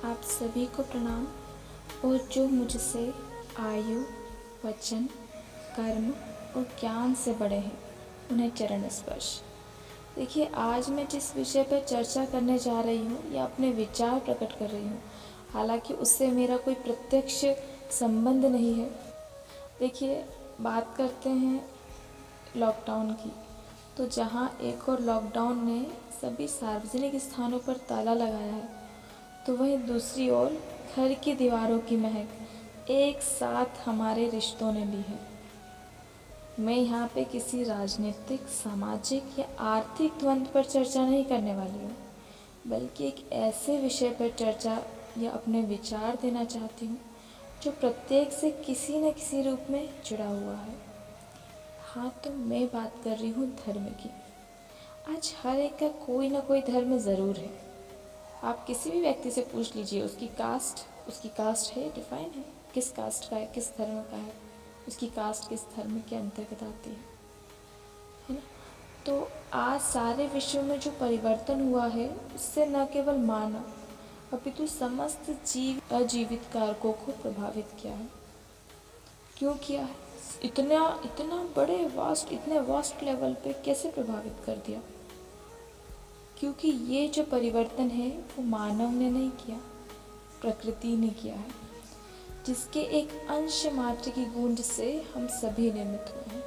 आप सभी को प्रणाम। और जो मुझसे आयु, वचन, कर्म और ज्ञान से बड़े हैं, उन्हें चरण स्पर्श। देखिए, आज मैं जिस विषय पर चर्चा करने जा रही हूँ या अपने विचार प्रकट कर रही हूँ, हालांकि उससे मेरा कोई प्रत्यक्ष संबंध नहीं है। देखिए, बात करते हैं लॉकडाउन की, तो जहाँ एक और लॉकडाउन ने सभी सार्वजनिक स्थानों पर ताला लगाया है, तो वहीं दूसरी ओर घर की दीवारों की महक एक साथ हमारे रिश्तों ने ली है। मैं यहाँ पे किसी राजनीतिक, सामाजिक या आर्थिक द्वंद्व पर चर्चा नहीं करने वाली हूँ, बल्कि एक ऐसे विषय पर चर्चा या अपने विचार देना चाहती हूँ जो प्रत्येक से किसी न किसी रूप में जुड़ा हुआ है। हाँ, तो मैं बात कर रही हूँ धर्म की। आज हर एक का कोई ना कोई धर्म ज़रूर है। आप किसी भी व्यक्ति से पूछ लीजिए, उसकी कास्ट है, डिफाइन है, किस कास्ट का है, किस धर्म का है, उसकी कास्ट किस धर्म के अंतर्गत आती है ना। तो आज सारे विश्व में जो परिवर्तन हुआ है, उससे न केवल मानव अपितु समस्त जीव अजीवित कारकों को प्रभावित किया है। क्यों किया है? इतने वास्ट लेवल पे कैसे प्रभावित कर दिया? क्योंकि ये जो परिवर्तन है वो मानव ने नहीं किया, प्रकृति ने किया है, जिसके एक अंश मात्र की गूंज से हम सभी निर्मित हुए हैं।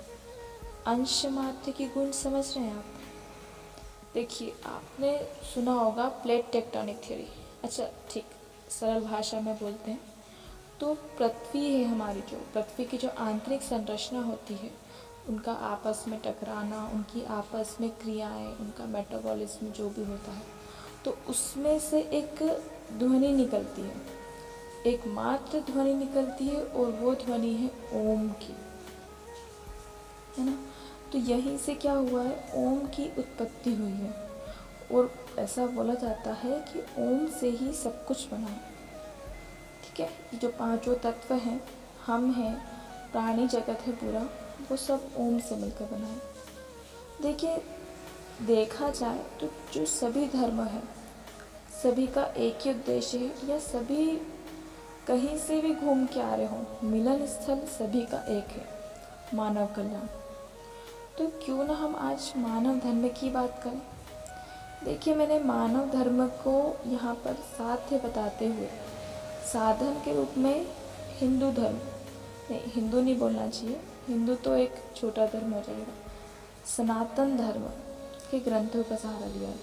अंश मात्र की गूंज समझ रहे हैं आप? देखिए, आपने सुना होगा प्लेट टेक्टोनिक थ्योरी। अच्छा, ठीक, सरल भाषा में बोलते हैं तो पृथ्वी है हमारी, जो पृथ्वी की जो आंतरिक संरचना होती है, उनका आपस में टकराना, उनकी आपस में क्रियाएं, उनका मेटाबॉलिज्म जो भी होता है, तो उसमें से एक ध्वनि निकलती है, एकमात्र ध्वनि निकलती है, और वो ध्वनि है ओम की, है ना। तो यहीं से क्या हुआ है, ओम की उत्पत्ति हुई है। और ऐसा बोला जाता है कि ओम से ही सब कुछ बना है। ठीक है, जो पांचों तत्व हैं, हम हैं, प्राणी जगत है पूरा, वो सब ओम से मिलकर बना है। देखिए, देखा जाए तो जो सभी धर्म है, सभी का एक ही उद्देश्य है, या सभी कहीं से भी घूम के आ रहे हों, मिलन स्थल सभी का एक है, मानव कल्याण। तो क्यों ना हम आज मानव धर्म की बात करें। देखिए, मैंने मानव धर्म को यहाँ पर साध्य बताते हुए साधन के रूप में हिंदू धर्म, नहीं, हिंदू नहीं बोलना चाहिए, हिंदू तो एक छोटा धर्म हो जाएगा, सनातन धर्म के ग्रंथों का सहारा लिया है।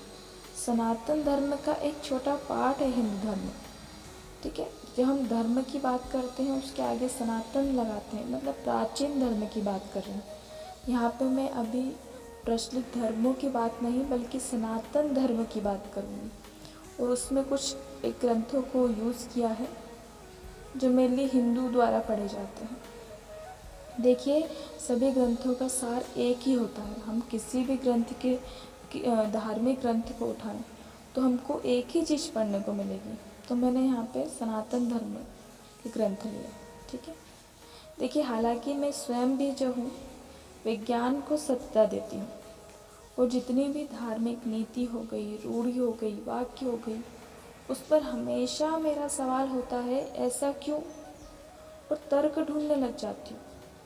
सनातन धर्म का एक छोटा पार्ट है हिंदू धर्म। ठीक है, जब हम धर्म की बात करते हैं उसके आगे सनातन लगाते हैं, मतलब प्राचीन धर्म की बात कर रहे हैं। यहाँ पे मैं अभी प्रचलित धर्मों की बात नहीं, बल्कि सनातन धर्म की बात करूँगी, और उसमें कुछ एक ग्रंथों को यूज़ किया है जो मेनली हिंदू द्वारा पढ़े जाते हैं। देखिए, सभी ग्रंथों का सार एक ही होता है। हम किसी भी ग्रंथ के धार्मिक ग्रंथ को उठाएं तो हमको एक ही चीज़ पढ़ने को मिलेगी। तो मैंने यहाँ पे सनातन धर्म के ग्रंथ लिए। ठीक है, देखिए, हालांकि मैं स्वयं भी जो हूँ विज्ञान को सत्ता देती हूँ, और जितनी भी धार्मिक नीति हो गई, रूढ़ी हो गई, वाक्य हो गई, उस पर हमेशा मेरा सवाल होता है, ऐसा क्यों, और तर्क ढूंढने लग जाती हूँ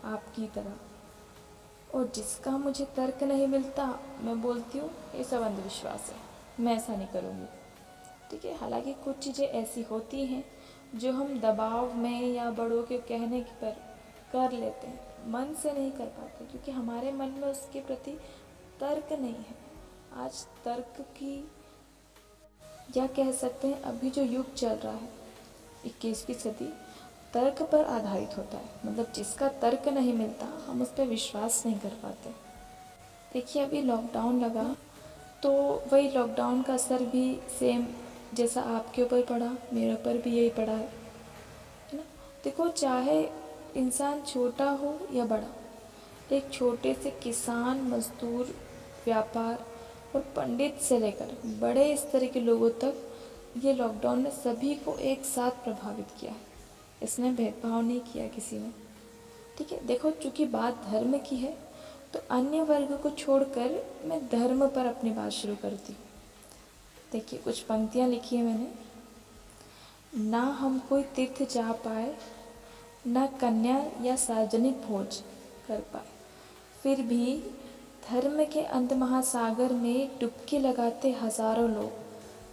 आपकी तरह। और जिसका मुझे तर्क नहीं मिलता, मैं बोलती हूँ ये सब अंधविश्वास है, मैं ऐसा नहीं करूँगी। ठीक है, हालांकि कुछ चीज़ें ऐसी होती हैं जो हम दबाव में या बड़ों के कहने पर कर लेते हैं, मन से नहीं कर पाते, क्योंकि हमारे मन में उसके प्रति तर्क नहीं है। आज तर्क की, या कह सकते हैं अभी जो युग चल रहा है 21वीं सदी, तर्क पर आधारित होता है। मतलब जिसका तर्क नहीं मिलता, हम उस पर विश्वास नहीं कर पाते। देखिए, अभी लॉकडाउन लगा, तो वही लॉकडाउन का असर भी सेम जैसा आपके ऊपर पड़ा, मेरे ऊपर भी यही पड़ा है ना। देखो, चाहे इंसान छोटा हो या बड़ा, एक छोटे से किसान, मजदूर, व्यापार और पंडित से लेकर बड़े स्तर के लोगों तक ये लॉकडाउन ने सभी को एक साथ प्रभावित किया है। इसने भेदभाव नहीं किया किसी में। ठीक है, देखो, चूँकि बात धर्म की है, तो अन्य वर्ग को छोड़कर मैं धर्म पर अपनी बात शुरू करती हूँ। देखिए, कुछ पंक्तियाँ लिखी है मैंने। ना हम कोई तीर्थ जा पाए, न कन्या या सार्वजनिक भोज कर पाए, फिर भी धर्म के अंध महासागर में डुबकी लगाते हजारों लोग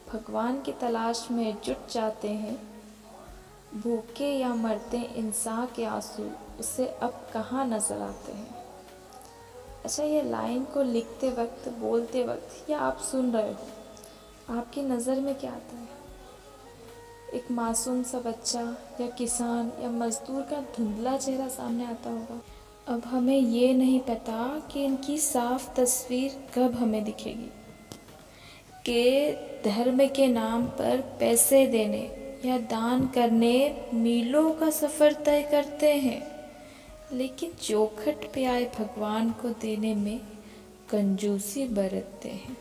भगवान की तलाश में जुट जाते हैं। भूखे या मरते इंसान के आंसू उसे अब कहाँ नजर आते हैं। अच्छा, ये लाइन को लिखते वक्त, बोलते वक्त या आप सुन रहे हो, आपकी नज़र में क्या आता है? एक मासूम सा बच्चा या किसान या मजदूर का धुंधला चेहरा सामने आता होगा। अब हमें ये नहीं पता कि इनकी साफ तस्वीर कब हमें दिखेगी, कि धर्म के नाम पर पैसे देने या दान करने मीलों का सफ़र तय करते हैं, लेकिन चौखट पे आए भगवान को देने में कंजूसी बरतते हैं।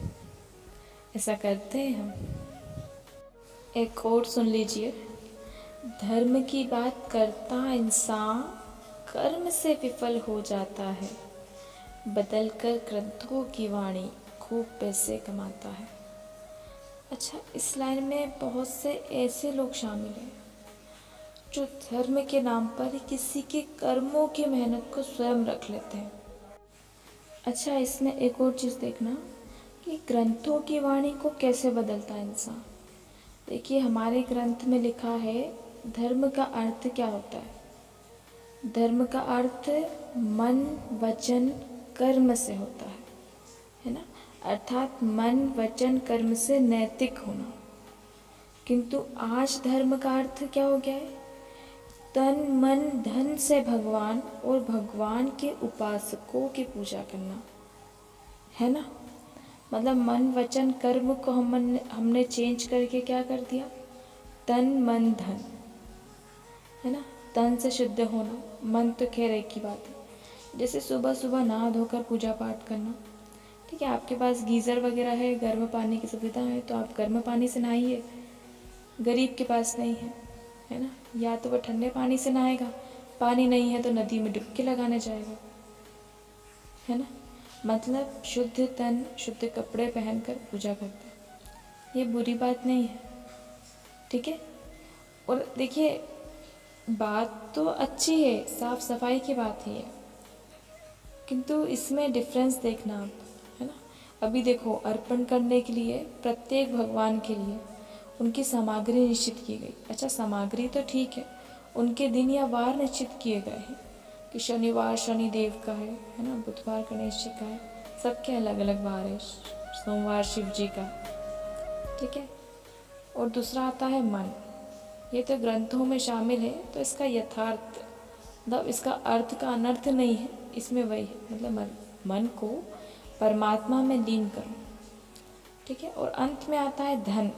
ऐसा करते हैं हम। एक और सुन लीजिए। धर्म की बात करता इंसान कर्म से विफल हो जाता है, बदलकर ग्रंथों की वाणी खूब पैसे कमाता है। अच्छा, इस लाइन में बहुत से ऐसे लोग शामिल हैं जो धर्म के नाम पर किसी के कर्मों की मेहनत को स्वयं रख लेते हैं। अच्छा, इसमें एक और चीज़ देखना कि ग्रंथों की वाणी को कैसे बदलता है इंसान। देखिए, हमारे ग्रंथ में लिखा है धर्म का अर्थ क्या होता है। धर्म का अर्थ मन, वचन, कर्म से होता है ना, अर्थात मन, वचन, कर्म से नैतिक होना। किंतु आज धर्म का अर्थ क्या हो गया है? तन, मन, धन से भगवान और भगवान के उपासकों की पूजा करना, है ना। मतलब मन, वचन, कर्म को हमने चेंज करके क्या कर दिया? तन, मन, धन, है ना। तन से शुद्ध होना, मन तो खैर एक ही बात है। जैसे सुबह सुबह नहा धोकर पूजा पाठ करना, ठीक है। आपके पास गीज़र वगैरह है, गर्म पानी की सुविधा है, तो आप गर्म पानी से नहाइए। गरीब के पास नहीं है ना, या तो वह ठंडे पानी से नहाएगा, पानी नहीं है तो नदी में डुबकी लगाने जाएगा, है ना। मतलब शुद्ध तन, शुद्ध कपड़े पहनकर पूजा करते हैं, ये बुरी बात नहीं है, ठीक है। और देखिए, बात तो अच्छी है, साफ सफाई की बात ही है, किंतु इसमें डिफरेंस देखना आप, है ना। अभी देखो, अर्पण करने के लिए प्रत्येक भगवान के लिए उनकी सामग्री निश्चित की गई। अच्छा, सामग्री तो ठीक है, उनके दिन या वार निश्चित किए गए हैं कि शनिवार शनिदेव का है ना, बुधवार गणेश जी का है, सबके अलग अलग वार है, सोमवार शिव जी का, ठीक है। और दूसरा आता है मन, ये तो ग्रंथों में शामिल है, तो इसका यथार्थ मतलब इसका अर्थ का अनर्थ नहीं है, इसमें वही है, मतलब मन को परमात्मा में लीन करो, ठीक है। और अंत में आता है धन,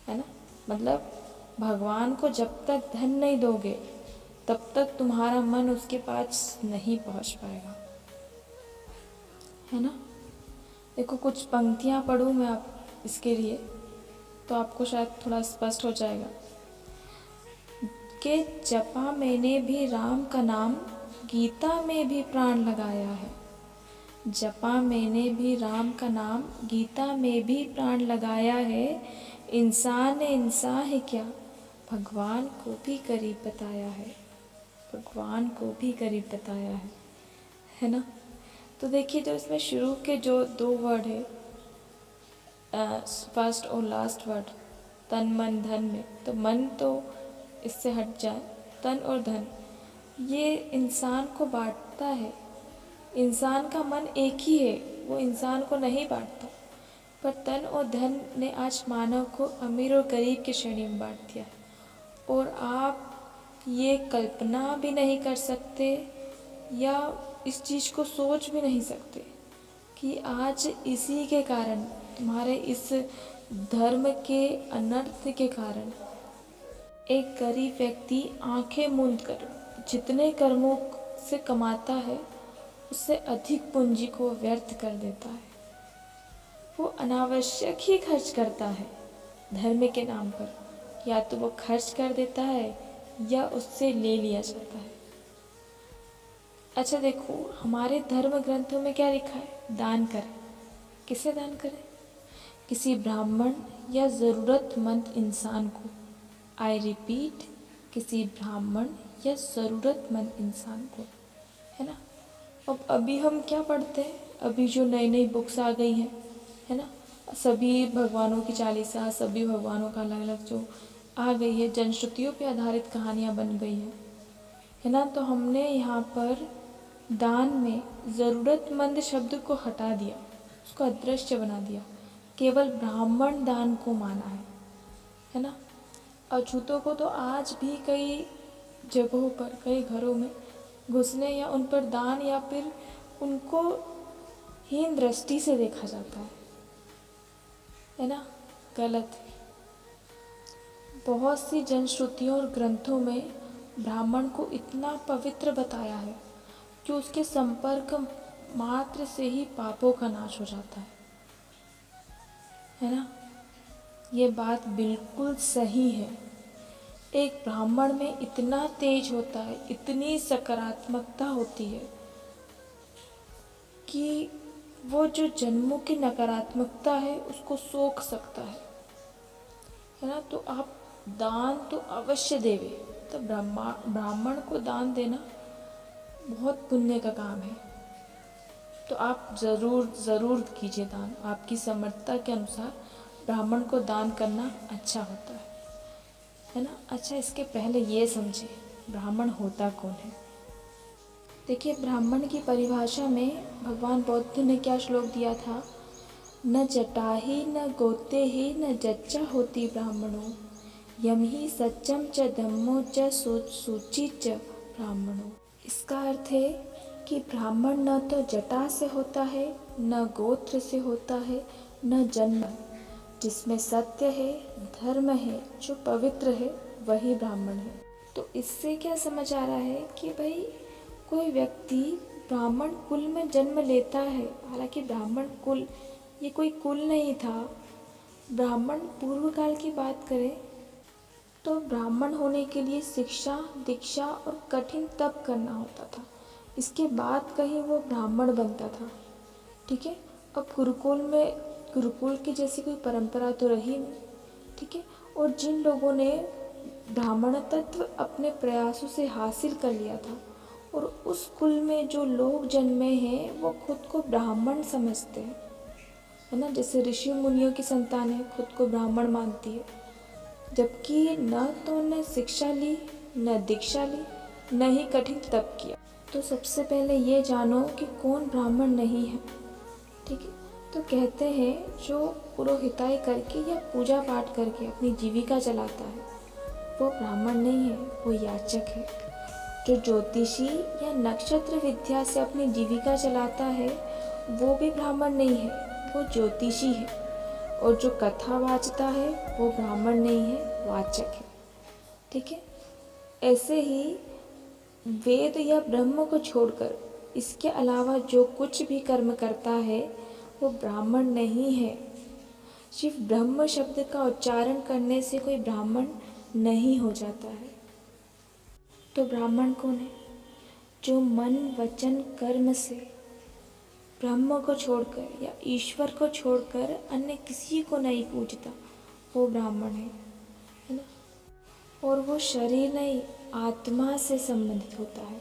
है ना। मतलब भगवान को जब तक धन नहीं दोगे तब तक तुम्हारा मन उसके पास नहीं पहुंच पाएगा, है ना। देखो, कुछ पंक्तियां पढ़ूँ मैं आप इसके लिए, तो आपको शायद थोड़ा स्पष्ट हो जाएगा कि जपा मैंने भी राम का नाम, गीता में भी प्राण लगाया है। जपा मैंने भी राम का नाम, गीता में भी प्राण लगाया है। इंसान ने इंसान है क्या, भगवान को भी करीब बताया है, भगवान को भी करीब बताया है ना। तो देखिए, जो इसमें शुरू के जो दो वर्ड है, फर्स्ट और लास्ट वर्ड, तन, मन, धन में, तो मन तो इससे हट जाए, तन और धन ये इंसान को बांटता है। इंसान का मन एक ही है, वो इंसान को नहीं बांटता, पर तन और धन ने आज मानव को अमीर और गरीब की श्रेणी में बांट दिया है। और आप ये कल्पना भी नहीं कर सकते या इस चीज़ को सोच भी नहीं सकते कि आज इसी के कारण, तुम्हारे इस धर्म के अनर्थ के कारण, एक गरीब व्यक्ति आंखें मूंद कर जितने कर्मों से कमाता है उससे अधिक पूंजी को व्यर्थ कर देता है। वो अनावश्यक ही खर्च करता है धर्म के नाम पर, या तो वो खर्च कर देता है या उससे ले लिया जाता है। अच्छा देखो, हमारे धर्म ग्रंथों में क्या लिखा है? दान करें। किसे दान करें? किसी ब्राह्मण या ज़रूरतमंद इंसान को, आई रिपीट, किसी ब्राह्मण या ज़रूरतमंद इंसान को, है ना। अब अभी हम क्या पढ़ते हैं, अभी जो नई नई बुक्स आ गई हैं, है ना, सभी भगवानों की चालीसा, सभी भगवानों का अलग अलग जो आ गई है, जनश्रुतियों पे आधारित कहानियाँ बन गई हैं, है ना। तो हमने यहाँ पर दान में ज़रूरतमंद शब्द को हटा दिया, उसको अदृश्य बना दिया, केवल ब्राह्मण दान को माना है ना। अछूतों को तो आज भी कई जगहों पर, कई घरों में घुसने या उन पर दान या फिर उनको हीन दृष्टि से देखा जाता है ना। गलत। बहुत सी जनश्रुतियों और ग्रंथों में ब्राह्मण को इतना पवित्र बताया है कि उसके संपर्क मात्र से ही पापों का नाश हो जाता है ना। ये बात बिल्कुल सही है। एक ब्राह्मण में इतना तेज होता है, इतनी सकारात्मकता होती है कि वो जो जन्मों की नकारात्मकता है उसको सोख सकता है ना। तो आप दान तो अवश्य देवे। तो ब्राह्मण को दान देना बहुत पुण्य का काम है। तो आप ज़रूर कीजिए दान। आपकी समर्थता के अनुसार ब्राह्मण को दान करना अच्छा होता है ना। अच्छा, इसके पहले ये समझे ब्राह्मण होता कौन है। देखिए, ब्राह्मण की परिभाषा में भगवान बौद्ध ने क्या श्लोक दिया था, न जटाहि न गोते ही न जच्चा होती ब्राह्मणों, यम ही सच्चम च धम्मो च सूचि च ब्राह्मणों। इसका अर्थ है कि ब्राह्मण न तो जटा से होता है, न गोत्र से होता है, न जन्म। जिसमें सत्य है, धर्म है, जो पवित्र है, वही ब्राह्मण है। तो इससे क्या समझ आ रहा है कि भाई कोई व्यक्ति ब्राह्मण कुल में जन्म लेता है, हालांकि ब्राह्मण कुल ये कोई कुल नहीं था। ब्राह्मण पूर्व काल की बात करें तो ब्राह्मण होने के लिए शिक्षा, दीक्षा और कठिन तप करना होता था। इसके बाद कहीं वो ब्राह्मण बनता था। ठीक है। अब गुरुकुल की जैसी कोई परंपरा तो रही नहीं। ठीक है। और जिन लोगों ने ब्राह्मण तत्व अपने प्रयासों से हासिल कर लिया था और उस कुल में जो लोग जन्मे हैं वो खुद को ब्राह्मण समझते हैं, है ना। जैसे ऋषि मुनियों की संतानें खुद को ब्राह्मण मानती है, जबकि न तो उन्होंने शिक्षा ली, न दीक्षा ली, न ही कठिन तप किया। तो सबसे पहले ये जानो कि कौन ब्राह्मण नहीं है। ठीक है। तो कहते हैं जो पुरोहिताई करके या पूजा पाठ करके अपनी जीविका चलाता है वो ब्राह्मण नहीं है, वो याचक है। जो ज्योतिषी या नक्षत्र विद्या से अपनी जीविका चलाता है वो भी ब्राह्मण नहीं है, वो ज्योतिषी है। और जो कथा वाचता है वो ब्राह्मण नहीं है, वाचक है। ठीक है। ऐसे ही वेद या ब्रह्म को छोड़कर इसके अलावा जो कुछ भी कर्म करता है वो ब्राह्मण नहीं है। सिर्फ ब्रह्म शब्द का उच्चारण करने से कोई ब्राह्मण नहीं हो जाता है। तो ब्राह्मण कौन है? जो मन वचन कर्म से ब्रह्म को छोड़कर या ईश्वर को छोड़कर अन्य किसी को नहीं पूजता, वो ब्राह्मण है ना। और वो शरीर नहीं, आत्मा से संबंधित होता है।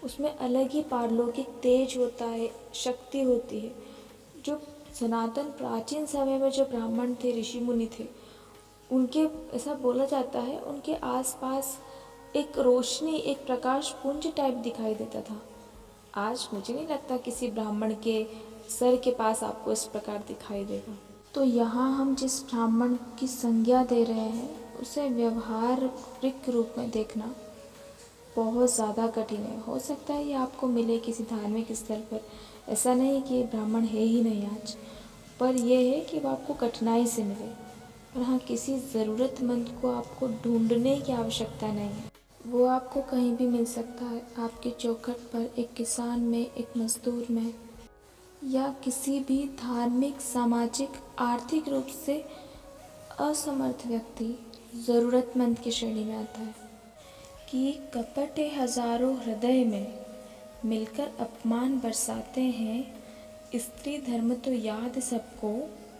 उसमें अलग ही पारलौकिक तेज होता है, शक्ति होती है। जो सनातन प्राचीन समय में जो ब्राह्मण थे, ऋषि मुनि थे, उनके ऐसा बोला जाता है उनके आसपास एक रोशनी, एक प्रकाश पुंज टाइप दिखाई देता था। आज मुझे नहीं लगता किसी ब्राह्मण के सर के पास आपको इस प्रकार दिखाई देगा। तो यहाँ हम जिस ब्राह्मण की संज्ञा दे रहे हैं उसे व्यवहारिक रूप में देखना बहुत ज़्यादा कठिन है। हो सकता है ये आपको मिले किसी धार्मिक स्थल पर, ऐसा नहीं कि ब्राह्मण है ही नहीं आज, पर यह है कि वो आपको कठिनाई से मिले। पर हाँ, किसी ज़रूरतमंद को आपको ढूंढने की आवश्यकता नहीं है, वो आपको कहीं भी मिल सकता है। आपके चौखट पर, एक किसान में, एक मजदूर में, या किसी भी धार्मिक, सामाजिक, आर्थिक रूप से असमर्थ व्यक्ति ज़रूरतमंद की श्रेणी में आता है। कि कपट हजारों हृदय में मिलकर अपमान बरसाते हैं, स्त्री धर्म तो याद सबको,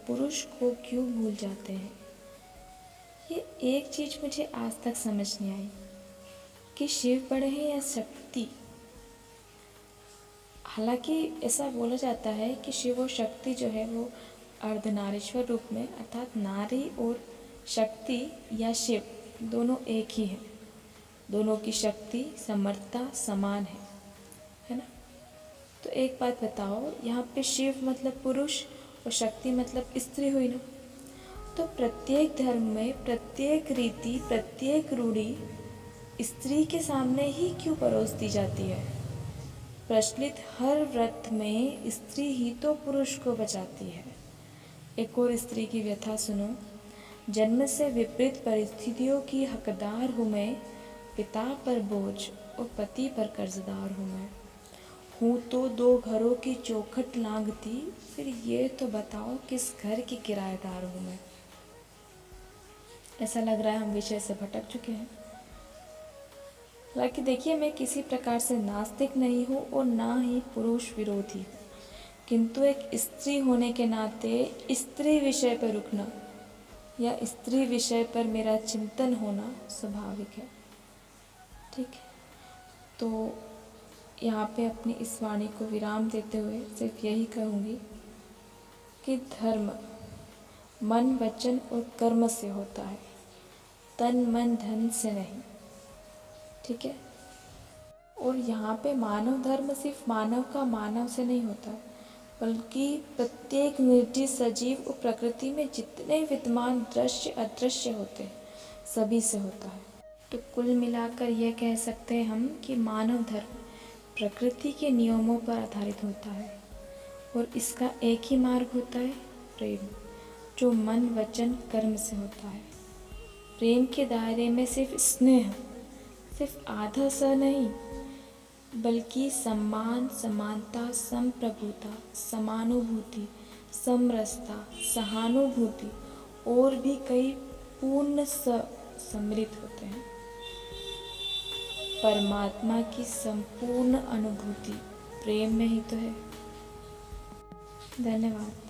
पुरुष को क्यों भूल जाते हैं। ये एक चीज़ मुझे आज तक समझ नहीं आई कि शिव बड़े हैं या शक्ति। हालांकि ऐसा बोला जाता है कि शिव और शक्ति जो है वो अर्धनारीश्वर रूप में, अर्थात नारी और शक्ति या शिव दोनों एक ही हैं। दोनों की शक्ति समर्थता समान है ना। तो एक बात बताओ, यहाँ पे शिव मतलब पुरुष और शक्ति मतलब स्त्री हुई ना। तो प्रत्येक धर्म में प्रत्येक रीति, प्रत्येक रूढ़ी स्त्री के सामने ही क्यों परोस दी जाती है? प्रचलित हर व्रत में स्त्री ही तो पुरुष को बचाती है। एक और स्त्री की व्यथा सुनो। जन्म से विपरीत परिस्थितियों की हकदार हूँ मैं, पिता पर बोझ और पति पर कर्जदार हूँ मैं। हूँ तो 2 घरों की चौखट लांघती, फिर ये तो बताओ किस घर की किराएदार हूँ मैं। ऐसा लग रहा है हम विषय से भटक चुके हैं। हालांकि देखिए, मैं किसी प्रकार से नास्तिक नहीं हूँ और ना ही पुरुष विरोधी हूँ, किंतु एक स्त्री होने के नाते स्त्री विषय पर रुकना या स्त्री विषय पर मेरा चिंतन होना स्वाभाविक है। ठीक है, तो यहाँ पे अपनी इस वाणी को विराम देते हुए सिर्फ यही कहूँगी कि धर्म मन, वचन और कर्म से होता है, तन मन धन से नहीं। ठीक है, और यहाँ पे मानव धर्म सिर्फ मानव का मानव से नहीं होता, बल्कि प्रत्येक निर्जीव सजीव और प्रकृति में जितने विद्यमान दृश्य अदृश्य होते हैं सभी से होता है। तो कुल मिलाकर यह कह सकते हैं हम कि मानव धर्म प्रकृति के नियमों पर आधारित होता है और इसका एक ही मार्ग होता है प्रेम, जो मन वचन कर्म से होता है। प्रेम के दायरे में सिर्फ स्नेह, सिर्फ आधा सा नहीं, बल्कि सम्मान, समानता, संप्रभुता, समानुभूति, समरसता, सहानुभूति और भी कई पूर्ण सम्मिलित होते हैं। परमात्मा की संपूर्ण अनुभूति प्रेम में ही तो है। धन्यवाद।